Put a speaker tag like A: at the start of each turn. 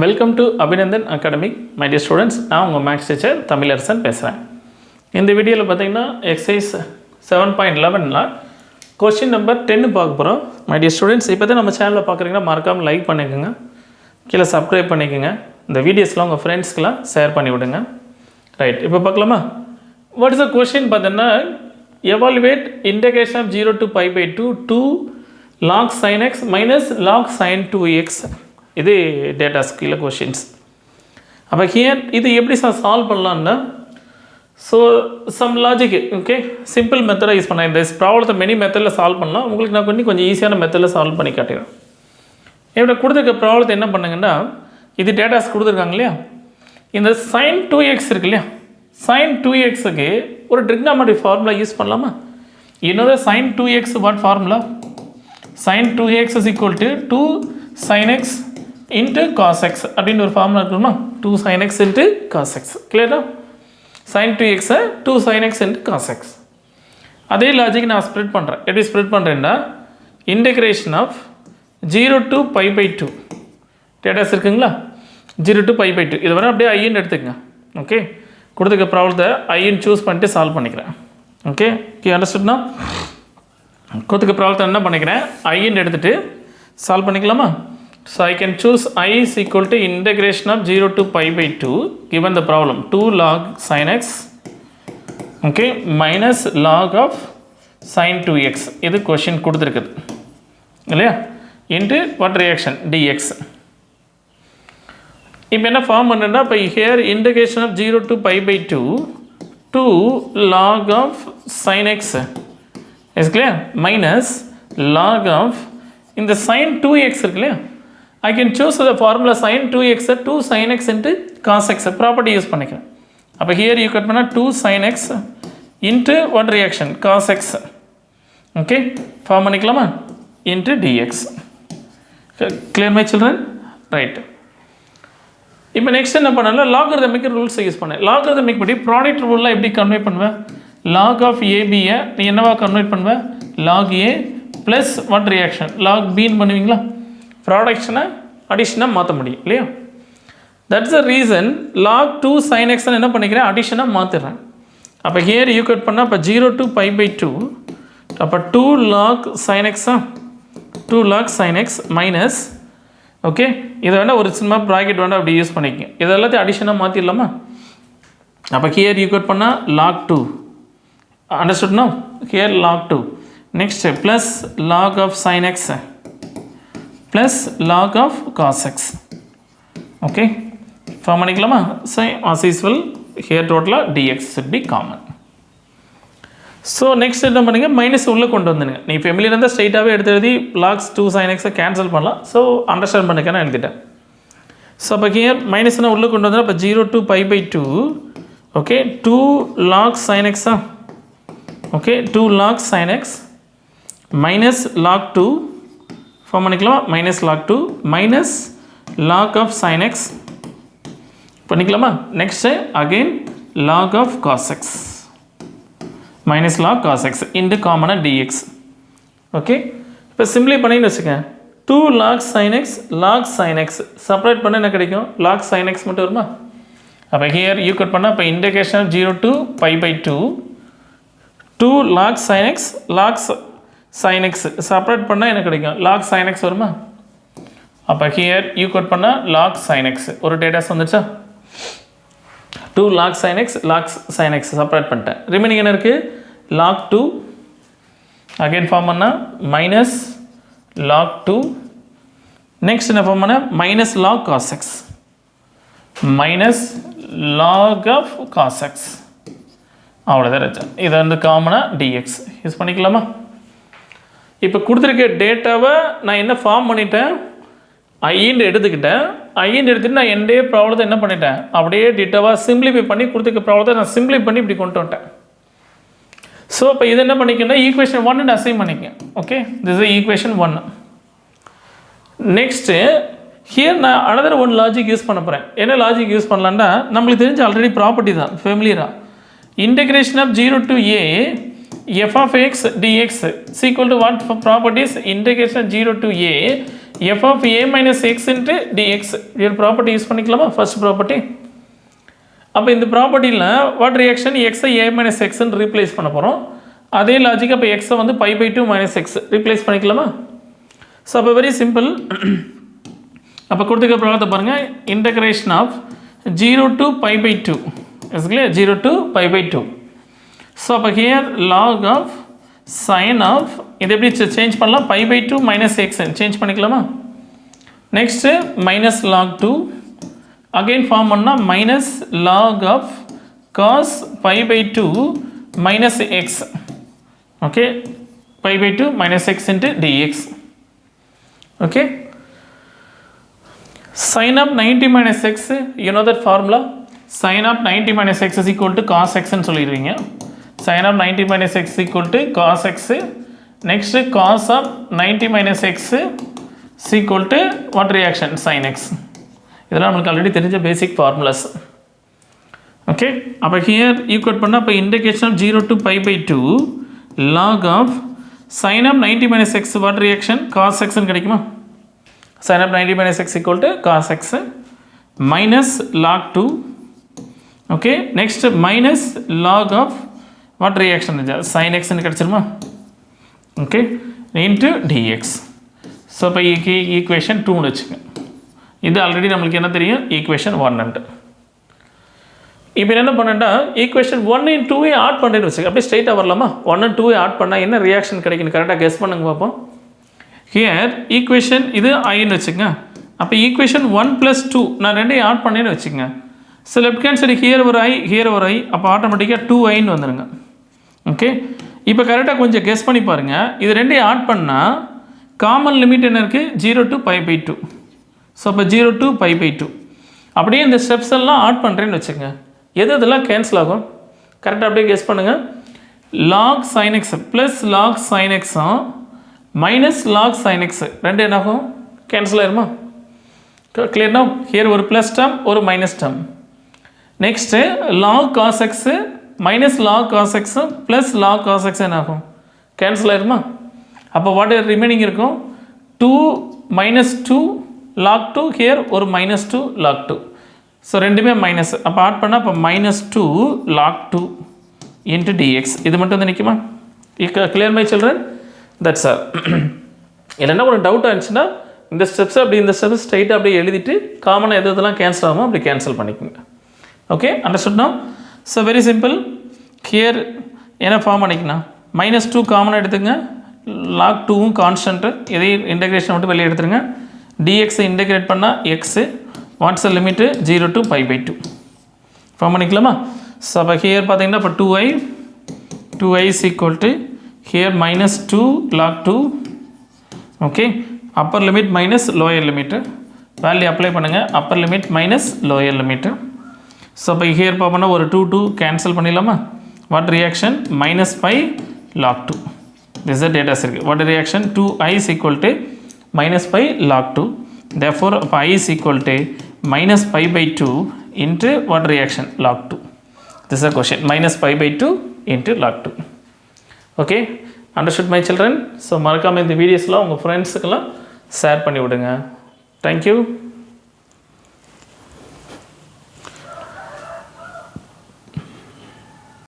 A: Welcome to Abhinandan academic my dear students. நான் உங்கள் maths teacher Tamilarasan பேசுகிறேன். இந்த வீடியோவில் பார்த்தீங்கன்னா எக்ஸசைஸ் 7.11ல் கொஸ்டின் நம்பர் 10 பார்க்க போகிறோம். மை டியர் ஸ்டூடெண்ட்ஸ், இப்போ தான் நம்ம சேனலில் பார்க்குறீங்கன்னா மறக்காமல் லைக் பண்ணிக்கோங்க, கீழே சப்ஸ்கிரைப் பண்ணிக்கோங்க, இந்த வீடியோஸ்லாம் உங்கள் ஃப்ரெண்ட்ஸ்க்கெலாம் ஷேர் பண்ணி விடுங்க. ரைட், இப்போ பார்க்கலாமா? வாட் இஸ் த கொஸ்டின் பார்த்தீங்கன்னா, evaluate integration of 0 to pi by 2 log sin x minus log sin 2x. இது டேட்டா ஸ்கீல கொஷின்ஸ். அப்போ ஹியர் இது எப்படி சால்வ் பண்ணலான்னா, so some logic, okay, simple மெத்தடாக யூஸ் பண்ணேன். இந்த ப்ராப்ளத்தை மெனி மெத்தடில் சால்வ் பண்ணலாம். உங்களுக்கு நான் கொஞ்சம் ஈஸியான மெத்தடில் சால்வ் பண்ணி காட்டுறேன். இப்படி கொடுத்துருக்க ப்ராப்ளத்தை என்ன பண்ணுங்கன்னா, இது டேட்டாஸ் கொடுத்துருக்காங்க இல்லையா, இந்த sin 2x இருக்கு இல்லையா, sin 2xக்கு ஒரு ட்ரிக்னாமெட்ரிக் ஃபார்முலா யூஸ் பண்ணலாமா? இன்னொரு sin 2x what formula? sin 2x is equal to 2 sin x into cos x அப்படின்னு ஒரு ஃபார்முலா இருக்குமா? 2 sin x into cos x. கிளியரா? sin 2x 2 sin x into cos x. அதே logic நான் spread பண்ணுறேன். எப்படி ஸ்ப்ரெட் பண்ணுறேன்னா, integration of 0 to pi by 2 datas இருக்குங்களா, 0 to pi by 2 இது வரை அப்படியே ஐன்னு எடுத்துக்கங்க. ஓகே, கொடுத்துக்க ப்ராப்ளத்தை ஐன்னு சூஸ் பண்ணிட்டு சால்வ் பண்ணிக்கிறேன். ஓகே, அண்டர்ஸ்டுட்னா? கொடுத்துக்க ப்ராப்ளத்தை என்ன பண்ணிக்கிறேன், ஐன்னு எடுத்துகிட்டு சால்வ் பண்ணிக்கலாமா? So I can choose I is equal to integration of 0 to pi by 2 given the problem 2 log sin x, okay, minus log of sin 2x. இது question கொடுத்துருக்குது இல்லையா, into what reaction dx. இப்போ என்ன form பண்ணுறா, இப்போ here integration of 0 to pi by 2 log of sin x is clear minus log of இந்த sin 2x இருக்கு இல்லையா, I can choose the formula sin 2x 2 sin x into cos x property use பண்ணிக்கிறேன். அப்போ here you cut பண்ணால் 2 sin x into what reaction cos x. Okay, form பண்ணிக்கலாமா? into dx. clear my children? Right. இப்போ next என்ன பண்ணலாம், logarithmic ரூல்ஸை use பண்ணேன். Logarithmic படி ப்ராடக்ட் ரூல்லாம் எப்படி கன்வெர்ட் பண்ணுவேன், log of ஏபியை நீ என்னவா கன்வெர்ட் பண்ணுவேன், log a plus what reaction log பின்னு பண்ணுவீங்களா, ப்ராடக்ஷனை அடிஷனாக மாற்ற முடியும் இல்லையா. That's the reason log 2 sin x என்ன பண்ணிக்கிறேன், அடிஷனாக மாற்றிடுறேன். அப்போ ஹியர் யூ கட் பண்ணால் அப்போ 0 to pi by 2 அப்போ 2 log sin x 2 log sin x minus, okay, இதை வேணால் ஒரு சின்ன ப்ராக்கெட் வேணால் அப்படி யூஸ் பண்ணிக்கங்க. இது எல்லாத்தையும் அடிஷனாக மாற்றிடலாமா? அப்போ ஹியர் யூ கட் பண்ணால் log 2 அண்டர்ஸ்டுட்னா, here log 2 next plus log of sin x plus log of cos x. okay, form பண்ணிக்கலாமா? as usual here total dx should be common. So next என்ன பண்ணுங்க, மைனஸ் உள்ளே கொண்டு வந்துடுங்க. நீ ஃபெமிலியில் இருந்தால் ஸ்ட்ரைட்டாகவே எடுத்து எழுதி log 2 sin x கேன்சல் பண்ணலாம். ஸோ அண்டர்ஸ்டாண்ட் பண்ணிக்கிறேன் எழுதிட்டேன். ஸோ அப்போ ஹியர் மைனஸ்னால் உள்ளே கொண்டு வந்தால் அப்போ 0 to pi by 2 okay 2 log sin x okay 2 log sin x minus log 2 form பண்ணிக்கலாமா, minus log 2 minus log of sin x பண்ணிக்கலாமா. Next again log of cos x minus log cos x into காமனாக dx. Okay, இப்போ சிம்பிளை பண்ணின்னு வச்சுக்கேன், 2 log sin x log sin x separate பண்ண என்ன கிடைக்கும், log sin x மட்டும் வருமா? அப்போ ஹியர் யூ கட் பண்ணால் இப்போ integration 0 to pi by 2 log sin x log sin x separate பண்ணால் என்ன கிடைக்கும், log sin x வருமா? அப்போ ஹியர் யூ கட் பண்ணால் log sin x ஒரு டேட்டாஸ் வந்துச்சா, 2 log sin x log sin x separate பண்ணிட்டேன். ரிமைனிங் என்ன இருக்குது, log 2 அகெயின் ஃபார்ம் பண்ணால் மைனஸ் log 2 நெக்ஸ்ட் என்ன ஃபார்ம் பண்ணால் minus log cos x minus log of cos x. அவ்வளோதான் ரச்சா. இதை வந்து காமனாக dx யூஸ் பண்ணிக்கலாமா? இப்போ கொடுத்துருக்க டேட்டாவை நான் என்ன ஃபார்ம் பண்ணிட்டேன், ஐன்னு எடுத்துக்கிட்டேன். ஐன்னு எடுத்துகிட்டு நான் என்னுடைய ப்ராப்ளத்தை என்ன பண்ணிட்டேன், அப்படியே டேட்டாவாக சிம்பிளிஃபை பண்ணி கொடுத்துருக்க ப்ராப்ளத்தை நான் சிம்பிளை பண்ணி இப்படி கொண்டு வந்துட்டேன். ஸோ இப்போ இது என்ன பண்ணிக்கன்னா, ஈக்குவேஷன் 1 அசைன் பண்ணிக்கங்க. Okay, this is equation 1. Next here நான் அனதர் ஒன் லாஜிக் யூஸ் பண்ண போகிறேன். என்ன லாஜிக் யூஸ் பண்ணலான்னா, நம்மளுக்கு தெரிஞ்ச ஆல்ரெடி ப்ராப்பர்ட்டி தான், ஃபெமிலியராக. Integration of 0 to a f of x dx is equal to what properties, integration 0 to a f of a minus x into dx இது property use பண்ணிக்கலாமா ஃபர்ஸ்ட் ப்ராப்பர்ட்டி அப்போ இந்த ப்ராப்பர்ட்டியில் what reaction எக்ஸை a minus xன்னு replace பண்ண போகிறோம் அதே logic அப்போ எக்ஸை வந்து pi by 2 minus x replace பண்ணிக்கலாமா ஸோ அப்போ வெரி சிம்பிள் அப்போ கொடுத்துக்க ப்ராப்ளத்தை பாருங்கள் integration of 0 to pi by 2 is clear 0 to pi by 2 so அப்போ here log of sin of இது எப்படி சேஞ்ச் பண்ணலாம் pi by 2 minus x change பண்ணிக்கலாமா next minus log 2 again ஃபார்ம் பண்ணால் minus log of cos pi by 2 minus x okay pi by 2 minus x into dx okay sin of 90 minus x you know that formula sin of 90 minus x is equal to cos x ன்னு சொல்லிடுவீங்க sin of 90 minus x is equal to cos x next cos of 90 minus x is equal to what reaction sin x இதெல்லாம் நமக்கு already தெரிஞ்ச பேசிக் formulas okay அப்போ here equate பண்ணால் இப்போ integration of 0 to pi by 2 log of sin of 90 minus x what reaction cos x ன்னு கிடைக்குமா sin of 90 minus x equal to cos x minus log 2 okay next minus log of what reaction sin x ன்னு கிடைச்சிருமா okay into dx so இப்போ equation 2 ன்னு வச்சுங்க இது already நம்மளுக்கு என்ன தெரியும் ஈக்குவேஷன் 1 ன்ட்டு இப்போ என்ன பண்ணேன்டா ஈக்குவேஷன் 1 and 2 ஆட் பண்ணுறேன்னு வச்சுக்க அப்படியே ஸ்ட்ரைட்டாக வரலாமா 1 and 2 ஆட் பண்ணால் என்ன ரியாக்ஷன் கிடைக்குன்னு கரெக்டாக கெஸ் பண்ணுங்க பார்ப்போம் ஹியர் ஈக்குவேஷன் இது ஐன்னு வச்சுங்க அப்போ ஈக்குவேஷன் 1 + 2 நான் ரெண்டையும் ஆட் பண்ணேன்னு வச்சுங்க so left hand side here ஒரு ஐ ஹியர் ஒரு ஐ அப்போ ஆட்டோமேட்டிக்காக 2iன்னு வந்துடுங்க ஓகே இப்போ கரெக்டாக கொஞ்சம் கெஸ் பண்ணி பாருங்கள் இது ரெண்டையும் ஆட் பண்ணால் காமன் லிமிட் என்ன இருக்குது 0 to pi by 2 ஸோ அப்போ 0 to pi by 2 அப்படியே இந்த ஸ்டெப்ஸ் எல்லாம் ஆட் பண்ணுறேன்னு வச்சுங்க எது இதெல்லாம் கேன்சல் ஆகும் கரெக்டாக அப்படியே கெஸ் பண்ணுங்கள் log sin x plus log sin x minus log sin x ரெண்டு என்னாகும் கேன்சல் ஆயிருமா கிளியர்னா ஹியர் ஒரு ப்ளஸ் டேர்ம் ஒரு minus term next log cos x minus log cos x plus log cos x என்னாகும் கேன்சல் ஆயிருமா அப்போ what remaining இருக்கும் 2 minus 2 log 2 here ஒரு minus 2 log 2 ஸோ ரெண்டுமே மைனஸ் அப்போ ஆட் பண்ணால் அப்போ -2 log 2 into dx இது மட்டும் வந்து நிற்குமா clear my children that's all இல்லைன்னா ஒரு டவுட்டாக இருந்துச்சுன்னா இந்த ஸ்டெப்ஸ் அப்படி இந்த ஸ்டெப்ஸ் ஸ்ட்ரைட்டாக அப்படியே எழுதிட்டு காமனாக எது இதெல்லாம் கேன்சல் ஆகுமோ அப்படி கேன்சல் பண்ணிக்கோங்க okay understood no so very simple here என்ன ஃபார்ம் பண்ணிக்கணும் -2 காமனாக எடுத்துங்க log 2வும் கான்ஸ்டன்ட்டு எதையும் இன்டகிரேஷன் மட்டும் வெளியே எடுத்துருங்க dx இன்டகிரேட் பண்ணால் x what's the limit 0 to pi by 2 form பண்ணிக்கலாமா ஸோ அப்போ ஹியர் பார்த்தீங்கன்னா இப்போ 2i is equal to here -2 log 2 okay upper limit minus lower limit value apply பண்ணுங்கள் upper limit minus lower limit so இப்போ here பார்ப்போம்னா ஒரு 2 cancel பண்ணிடலாமா what reaction -pi log 2 this is the data circle what reaction 2i is equal to -pi log 2 therefore I is equal to -pi by 2 into what reaction log 2 this is a question -pi by 2 into log 2 okay understood my children so மறக்காம இந்த வீடியோஸ்லாம் உங்கள் ஃப்ரெண்ட்ஸுக்கெல்லாம் share பண்ணி விடுங்க thank you